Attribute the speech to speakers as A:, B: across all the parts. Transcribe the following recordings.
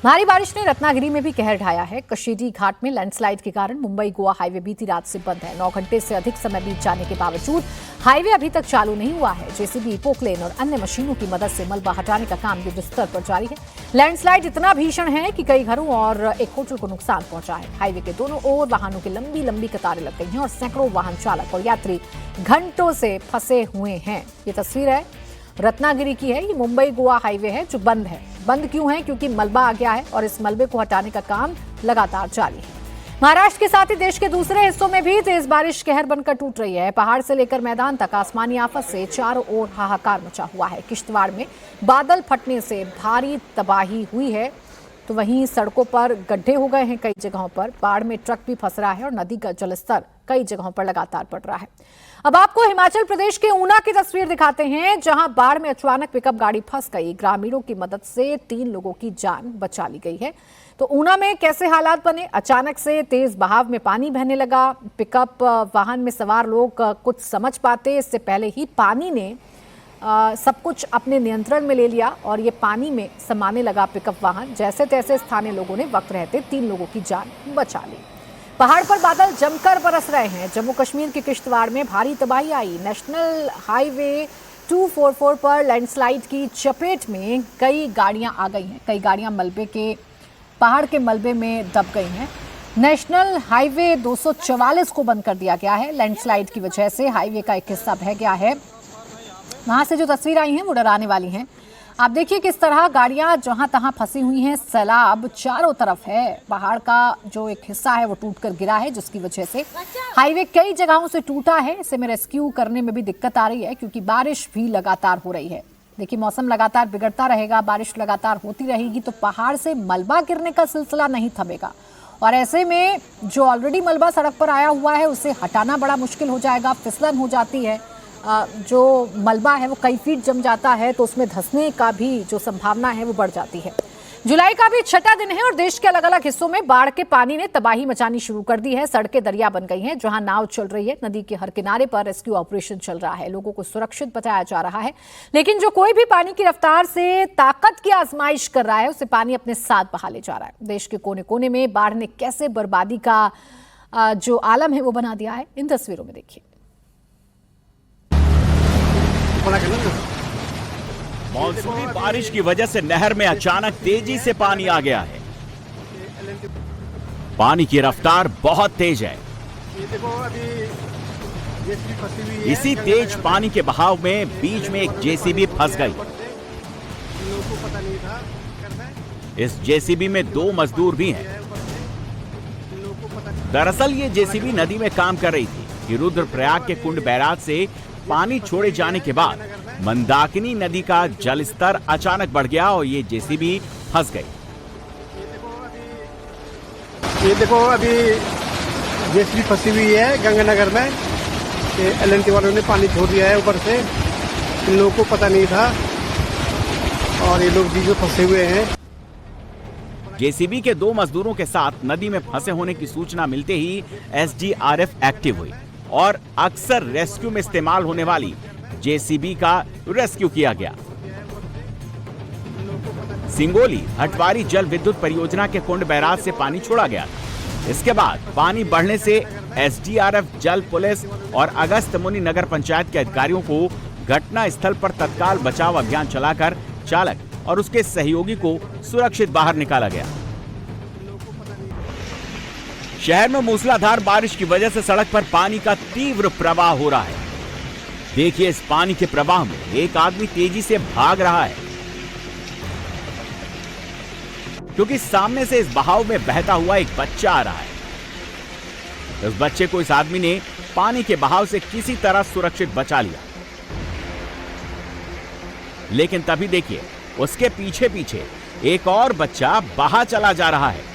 A: भारी बारिश ने रत्नागिरी में भी कहर ढाया है। कशीरी घाट में लैंडस्लाइड के कारण मुंबई गोवा हाईवे बीती रात से बंद है। 9 घंटे से अधिक समय बीत जाने के बावजूद हाईवे अभी तक चालू नहीं हुआ है। जेसीबी, पोकलेन और अन्य मशीनों की मदद से मलबा हटाने का काम युद्ध स्तर पर जारी है। लैंडस्लाइड इतना भीषण है कि कई घरों और एक होटल को नुकसान पहुंचा है। हाईवे के दोनों ओर वाहनों की लंबी लंबी कतारें लग गई हैं और सैकड़ों वाहन चालक और यात्री घंटों से फंसे हुए हैं। ये तस्वीर है रत्नागिरी की है। ये मुंबई गोवा हाईवे है जो बंद है। बंद क्यों है? क्योंकि मलबा आ गया है और इस मलबे को हटाने का काम लगातार जारी है। महाराष्ट्र के साथ ही देश के दूसरे हिस्सों में भी तेज बारिश कहर बनकर टूट रही है। पहाड़ से लेकर मैदान तक आसमानी आफत से चारों ओर हाहाकार मचा हुआ है। किश्तवाड़ में बादल फटने से भारी तबाही हुई है, तो वहीं सड़कों पर गड्ढे हो गए हैं। कई जगहों पर बाढ़ में ट्रक भी फंस रहा है और नदी का जलस्तर कई जगहों पर लगातार बढ़ रहा है। अब आपको हिमाचल प्रदेश के ऊना की तस्वीर दिखाते हैं, जहां बाढ़ में अचानक पिकअप गाड़ी फंस गई। ग्रामीणों की मदद से 3 लोगों की जान बचा ली गई है। तो ऊना में कैसे हालात बने? अचानक से तेज बहाव में पानी बहने लगा। पिकअप वाहन में सवार लोग कुछ समझ पाते इससे पहले ही पानी ने सब कुछ अपने नियंत्रण में ले लिया और ये पानी में समाने लगा पिकअप वाहन। जैसे तैसे स्थानीय लोगों ने वक्त रहते 3 लोगों की जान बचा ली। पहाड़ पर बादल जमकर बरस रहे हैं। जम्मू कश्मीर के किश्तवाड़ में भारी तबाही आई। नेशनल हाईवे 244 पर लैंडस्लाइड की चपेट में कई गाड़ियां आ गई हैं। कई गाड़ियां पहाड़ के मलबे में दब गई हैं। नेशनल हाईवे 244 को बंद कर दिया गया है। लैंडस्लाइड की वजह से हाईवे का एक हिस्सा बह गया है। वहां से जो तस्वीर आई हैं वो डराने वाली हैं। आप देखिए किस तरह गाड़ियां जहां तहां फंसी हुई हैं। सैलाब चारों तरफ है। पहाड़ का जो एक हिस्सा है वो टूटकर गिरा है, जिसकी वजह से हाईवे कई जगहों से टूटा है। इसे में रेस्क्यू करने में भी दिक्कत आ रही है क्योंकि बारिश भी लगातार हो रही है। देखिए मौसम लगातार बिगड़ता रहेगा, बारिश लगातार होती रहेगी तो पहाड़ से मलबा गिरने का सिलसिला नहीं थमेगा और ऐसे में जो ऑलरेडी मलबा सड़क पर आया हुआ है उसे हटाना बड़ा मुश्किल हो जाएगा। फिसलन हो जाती है। जो मलबा है वो कई फीट जम जाता है तो उसमें धंसने का भी जो संभावना है वो बढ़ जाती है। जुलाई का भी 6वां दिन है और देश के अलग अलग हिस्सों में बाढ़ के पानी ने तबाही मचानी शुरू कर दी है। सड़कें दरिया बन गई हैं। जहां नाव चल रही है, नदी के हर किनारे पर रेस्क्यू ऑपरेशन चल रहा है। लोगों को सुरक्षित बचाया जा रहा है, लेकिन जो कोई भी पानी की रफ्तार से ताकत की आजमाइश कर रहा है उसे पानी अपने साथ बहा ले जा रहा है। देश के कोने कोने में बाढ़ ने कैसे बर्बादी का जो आलम है वो बना दिया है, इन तस्वीरों में देखिए।
B: मॉनसूनी बारिश की वजह से नहर में अचानक तेजी से पानी आ गया है। पानी की रफ्तार बहुत तेज है। इसी तेज पानी के बहाव में बीच में एक जेसीबी फंस गई। इस जेसीबी में 2 मजदूर भी हैं। दरअसल ये जेसीबी नदी में काम कर रही थी कि रुद्रप्रयाग के कुंड बैराज से पानी छोड़े जाने के बाद मंदाकिनी नदी का जलस्तर अचानक बढ़ गया और ये जेसीबी फंस गई।
C: ये देखो अभी जेसीबी फंसी हुई है गंगानगर में। एलएनटी वालों ने पानी छोड़ दिया है ऊपर से। इन लोगों को पता नहीं था और ये लोग भी जो फंसे हुए हैं।
B: जेसीबी के 2 मजदूरों के साथ नदी में फंसे होने की सूचना मिलते ही एसडीआरएफ एक्टिव हुई और अक्सर रेस्क्यू में इस्तेमाल होने वाली जेसीबी का रेस्क्यू किया गया। सिंगोली हटवारी जल विद्युत परियोजना के कुंड बैराज से पानी छोड़ा गया था। इसके बाद पानी बढ़ने से एसडीआरएफ, जल पुलिस और अगस्त मुनि नगर पंचायत के अधिकारियों को घटना स्थल पर तत्काल बचाव अभियान चलाकर चालक और उसके सहयोगी को सुरक्षित बाहर निकाला गया। शहर में मूसलाधार बारिश की वजह से सड़क पर पानी का तीव्र प्रवाह हो रहा है। देखिए इस पानी के प्रवाह में एक आदमी तेजी से भाग रहा है क्योंकि सामने से इस बहाव में बहता हुआ एक बच्चा आ रहा है। उस बच्चे को इस आदमी ने पानी के बहाव से किसी तरह सुरक्षित बचा लिया, लेकिन तभी देखिए उसके पीछे पीछे एक और बच्चा बहा चला जा रहा है।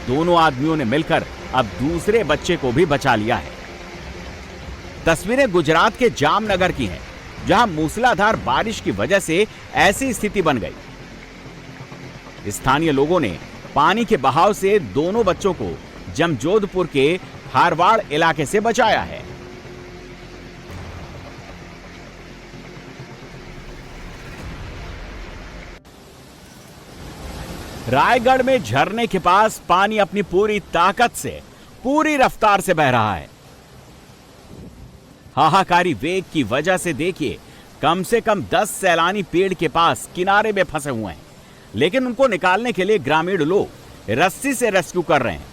B: दोनों आदमियों ने मिलकर अब दूसरे बच्चे को भी बचा लिया है। तस्वीरें गुजरात के जामनगर की हैं, जहां मूसलाधार बारिश की वजह से ऐसी स्थिति बन गई। स्थानीय लोगों ने पानी के बहाव से दोनों बच्चों को जमजोधपुर के हारवाड़ इलाके से बचाया है। रायगढ़ में झरने के पास पानी अपनी पूरी ताकत से, पूरी रफ्तार से बह रहा है। हाहाकारी वेग की वजह से देखिए, कम से कम 10 सैलानी पेड़ के पास किनारे में फंसे हुए हैं, लेकिन उनको निकालने के लिए ग्रामीण लोग रस्सी से रेस्क्यू कर रहे हैं।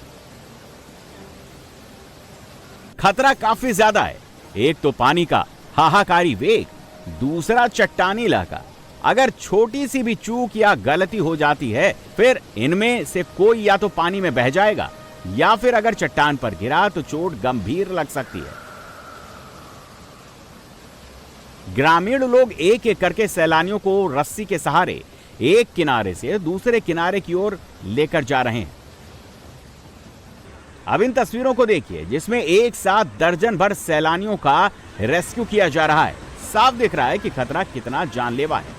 B: खतरा काफी ज्यादा है। एक तो पानी का हाहाकारी वेग, दूसरा चट्टानी इलाका। अगर छोटी सी भी चूक या गलती हो जाती है, फिर इनमें से कोई या तो पानी में बह जाएगा या फिर अगर चट्टान पर गिरा तो चोट गंभीर लग सकती है। ग्रामीण लोग एक एक करके सैलानियों को रस्सी के सहारे एक किनारे से दूसरे किनारे की ओर लेकर जा रहे हैं। अब इन तस्वीरों को देखिए, जिसमें एक साथ दर्जन भर सैलानियों का रेस्क्यू किया जा रहा है। साफ दिख रहा है कि खतरा कितना जानलेवा है।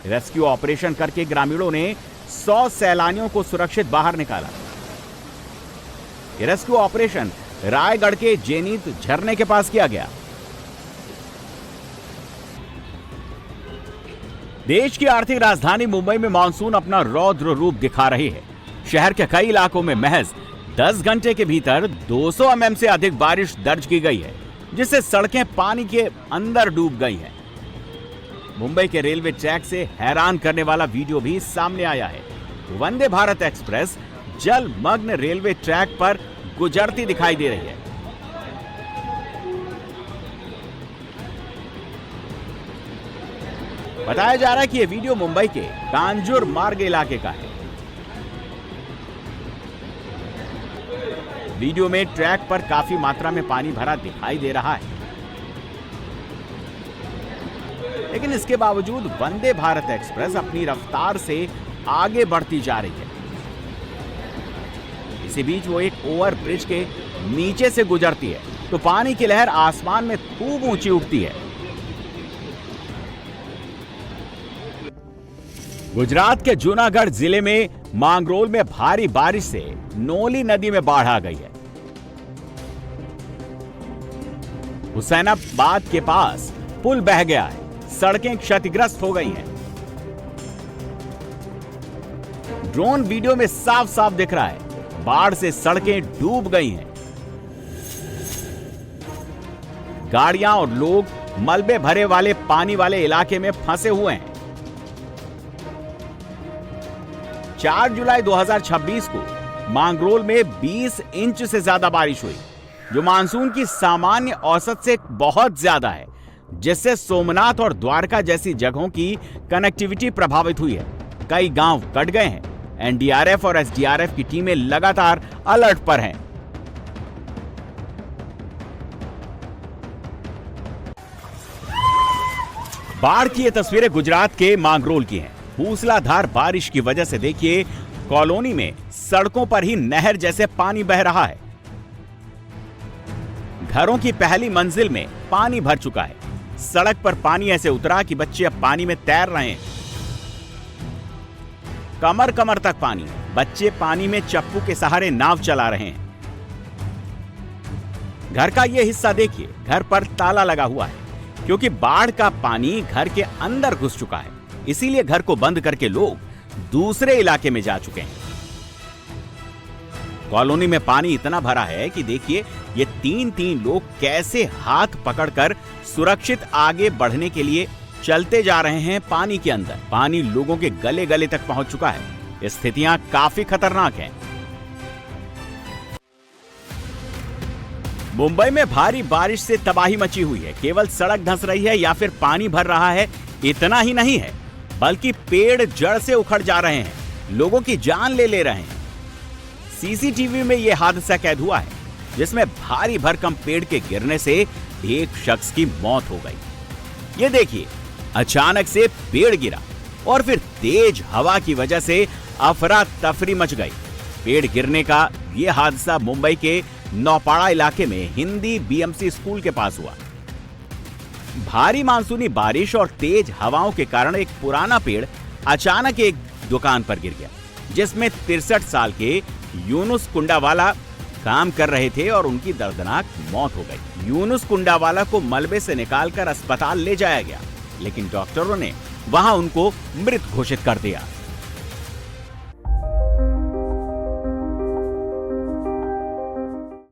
B: रेस्क्यू ऑपरेशन करके ग्रामीणों ने 100 सैलानियों को सुरक्षित बाहर निकाला। रेस्क्यू ऑपरेशन रायगढ़ के जेनीत झरने के पास किया गया। देश की आर्थिक राजधानी मुंबई में मानसून अपना रौद्र रूप दिखा रही है। शहर के कई इलाकों में महज 10 घंटे के भीतर 200 mm से अधिक बारिश दर्ज की गई है, जिससे सड़कें पानी के अंदर डूब गई हैं। मुंबई के रेलवे ट्रैक से हैरान करने वाला वीडियो भी सामने आया है। वंदे भारत एक्सप्रेस जलमग्न रेलवे ट्रैक पर गुजरती दिखाई दे रही है। बताया जा रहा है कि यह वीडियो मुंबई के कांजूर मार्ग इलाके का है। वीडियो में ट्रैक पर काफी मात्रा में पानी भरा दिखाई दे रहा है, लेकिन इसके बावजूद वंदे भारत एक्सप्रेस अपनी रफ्तार से आगे बढ़ती जा रही है। इसी बीच वो एक ओवर ब्रिज के नीचे से गुजरती है तो पानी की लहर आसमान में खूब ऊंची उठती है। गुजरात के जूनागढ़ जिले में मांगरोल में भारी बारिश से नोली नदी में बाढ़ आ गई है। हुसैनाबाद के पास पुल बह गया है, सड़कें क्षतिग्रस्त हो गई हैं। ड्रोन वीडियो में साफ साफ दिख रहा है, बाढ़ से सड़कें डूब गई हैं। गाड़ियां और लोग मलबे भरे वाले पानी वाले इलाके में फंसे हुए हैं। 4 जुलाई 2026 को मांगरोल में 20 इंच से ज्यादा बारिश हुई, जो मानसून की सामान्य औसत से बहुत ज्यादा है, जिससे सोमनाथ और द्वारका जैसी जगहों की कनेक्टिविटी प्रभावित हुई है। कई गांव कट गए हैं। एनडीआरएफ और एसडीआरएफ की टीमें लगातार अलर्ट पर हैं। बाढ़ की ये तस्वीरें गुजरात के मांगरोल की हैं। मूसलाधार बारिश की वजह से देखिए, कॉलोनी में सड़कों पर ही नहर जैसे पानी बह रहा है। घरों की पहली मंजिल में पानी भर चुका है। सड़क पर पानी ऐसे उतरा कि बच्चे अब पानी में तैर रहे हैं। कमर कमर तक पानी। बच्चे पानी में चप्पू के सहारे नाव चला रहे हैं। घर का यह हिस्सा देखिए, घर पर ताला लगा हुआ है क्योंकि बाढ़ का पानी घर के अंदर घुस चुका है। इसीलिए घर को बंद करके लोग दूसरे इलाके में जा चुके हैं। कॉलोनी में पानी इतना भरा है कि देखिए, ये 3 लोग कैसे हाथ पकड़कर सुरक्षित आगे बढ़ने के लिए चलते जा रहे हैं पानी के अंदर। पानी लोगों के गले गले तक पहुंच चुका है। स्थितियां काफी खतरनाक हैं। मुंबई में भारी बारिश से तबाही मची हुई है। केवल सड़क धंस रही है या फिर पानी भर रहा है, इतना ही नहीं है, बल्कि पेड़ जड़ से उखड़ जा रहे हैं, लोगों की जान ले रहे हैं। सीसीटीवी में यह हादसा कैद हुआ है, जिसमें भारी भरकम पेड़ के गिरने से एक शख्स की मौत हो गई। ये देखिए, अचानक से पेड़ गिरा और फिर तेज हवा की वजह से अफरा तफरी मच गई। पेड़ गिरने का यह हादसा मुंबई के नौपाड़ा इलाके में हिंदी बीएमसी स्कूल के पास हुआ। भारी मानसूनी बारिश और तेज हवाओं के कारण एक पुराना पेड़ अचानक एक दुकान पर गिर गया, जिसमें 63 साल के यूनुस कुंडावाला काम कर रहे थे और उनकी दर्दनाक मौत हो गई। यूनुस कुंडावाला को मलबे से निकालकर अस्पताल ले जाया गया, लेकिन डॉक्टरों ने वहां उनको मृत घोषित कर दिया।